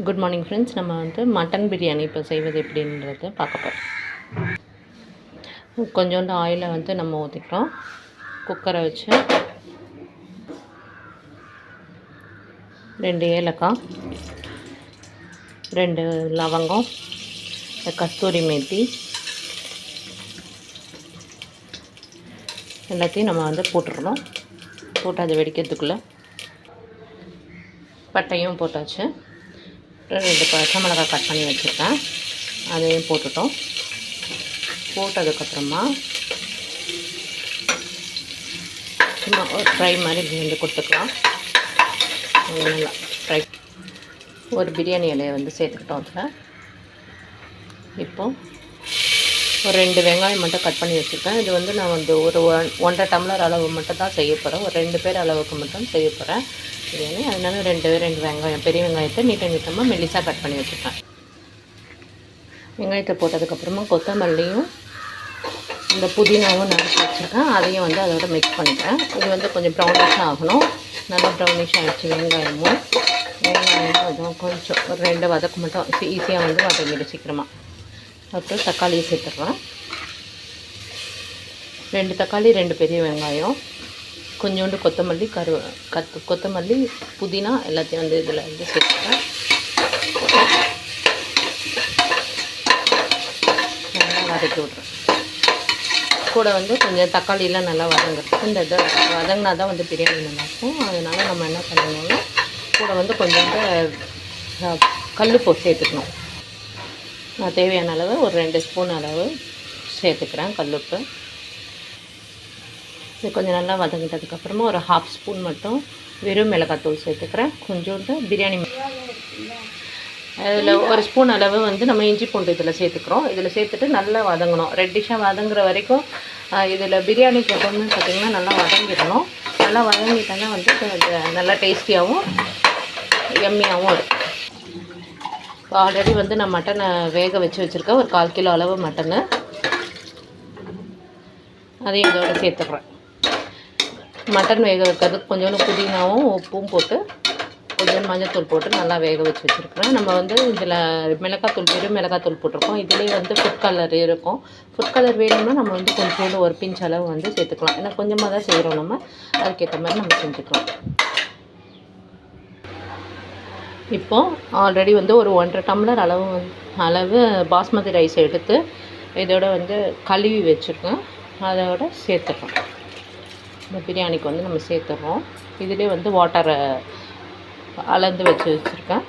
Good morning friends. நம்ம வந்து mutton biryani இப்போ செய்வது எப்படின்றத பார்க்க போகிறோம். கொஞ்சோண்டு ஆயிலை வந்து நம்ம ஊற்றிக்கிறோம். குக்கரை வச்சு 2 ஏலக்காய், 2 லவங்கம், கஸ்தூரி மேத்தி எல்லாத்தையும் நம்ம வந்து போட்டுடணும். போட்டு அதை வெடிக்கிறதுக்குள்ளே பட்டையும் போட்டாச்சு. 2 பச்சை மிளகாய் கட் பண்ணி வச்சுருக்கேன், அதையும் போட்டுட்டோம். போட்டதுக்கப்புறமா சும்மா ஒரு ஃப்ரை மாதிரி வந்து கொடுத்துக்கலாம். நல்லா ஃப்ரை. ஒரு பிரியாணி இலையை வந்து சேர்த்துக்கிட்டோம். அதில் இப்போது ஒரு 2 வெங்காயம் மட்டும் கட் பண்ணி வச்சுருக்கேன். இது வந்து நான் வந்து ஒரு 1.5 டம்ளர் அளவு மட்டும் தான் செய்ய போகிறேன். ஒரு 2 பேர் அளவுக்கு மட்டும் செய்ய போகிறேன் பிரியாணி. அதனால 2 வெங்காயம், பெரிய வெங்காயத்தை நீட்டமாக மெல்லிசாக கட் பண்ணி வச்சுருக்கேன். வெங்காயத்தை போட்டதுக்கப்புறமா கொத்தமல்லியும் இந்த புதினாவும் நறுக்கி வச்சுருக்கேன், அதையும் வந்து அதோட மிக்ஸ் பண்ணிக்கிறேன். இது வந்து கொஞ்சம் ப்ரௌனிஷாக ஆகணும். நல்லா ப்ரௌனிஷ் ஆகிடுச்சு. வெங்காயமும் அதுவும் கொஞ்சம் ஒரு 2 வதக்கு மட்டும் ஈஸியாக வந்து வதங்கிடு சீக்கிரமாக. அப்புறம் தக்காளியை சேர்த்துடுறேன். 2 தக்காளி, 2 பெரிய வெங்காயம், கொஞ்சோண்டு கொத்தமல்லி, கொத்தமல்லி, புதினா எல்லாத்தையும் வந்து இதில் வந்து சேர்த்துக்கிறேன். நல்லா வதக்கி விட்றேன். கூட வந்து கொஞ்சம் தக்காளியெலாம் நல்லா வதங்குறது. இந்த இதை வதங்கினா தான் வந்து பிரியாணி நல்லாயிருக்கும். அதனால் நம்ம என்ன பண்ணணும்னா கூட வந்து கொஞ்சோண்டு கல்லுப்பு சேர்த்துக்கணும். நான் தேவையான அளவு ஒரு 2 ஸ்பூன் அளவு சேர்த்துக்கிறேன் கல்லுப்பு. இது கொஞ்சம் நல்லா வதங்கிட்டதுக்கப்புறமா ஒரு 1/2 ஸ்பூன் மட்டும் வெறும் மிளகாத்தூள் சேர்த்துக்கிறேன். கொஞ்சோண்டு பிரியாணி அதில் ஒரு ஸ்பூன் அளவு வந்து நம்ம இஞ்சி பூண்டு இதில் சேர்த்துக்கிறோம். இதில் சேர்த்துட்டு நல்லா வதங்கணும். ரெட்டிஷாக வதங்குற வரைக்கும் இதில் பிரியாணி போட்டோம்னு பார்த்திங்கன்னா நல்லா வதங்கிடணும். நல்லா வதங்கிட்டோன்னா வந்து நல்லா டேஸ்டியாகவும் எம்மியாகவும் இருக்கும். ஆல்ரெடி வந்து நான் மட்டனை வேக வச்சு வச்சுருக்கேன். ஒரு 1/4 கிலோ அளவு மட்டனு, அதையும் இதோட சேர்த்துக்கிறேன். மட்டன் வேக வைக்கிறதுக்கு கொஞ்சோண்டு புதினாவும் உப்பும் போட்டு கொஞ்சம் மஞ்சத்தூள் போட்டு நல்லா வேக வச்சு வச்சுருக்கிறேன். நம்ம வந்து இதில் மிளகாத்தூள், வெறும் மிளகாத்தூள் போட்டிருக்கோம். இதுலேயே வந்து ஃபுட் கலர் இருக்கும். ஃபுட் கலர் வேணும்னா நம்ம வந்து கொஞ்சோண்டு ஒரு பிஞ்ச் அளவு வந்து சேர்த்துக்கலாம். ஏன்னா கொஞ்சமாக தான் செய்கிறோம், நம்ம அதுக்கேற்ற மாதிரி நம்ம செஞ்சுக்கலாம். இப்போது ஆல்ரெடி வந்து ஒரு 1.5 டம்ளர் அளவு பாஸ்மதி ரைஸ் எடுத்து இதோட வந்து கழுவி வச்சுருக்கேன், அதோட சேர்த்துறோம். இந்த பிரியாணிக்கு வந்து நம்ம சேர்த்துறோம். இதிலே வந்து வாட்டரை அளந்து வச்சுருக்கேன்.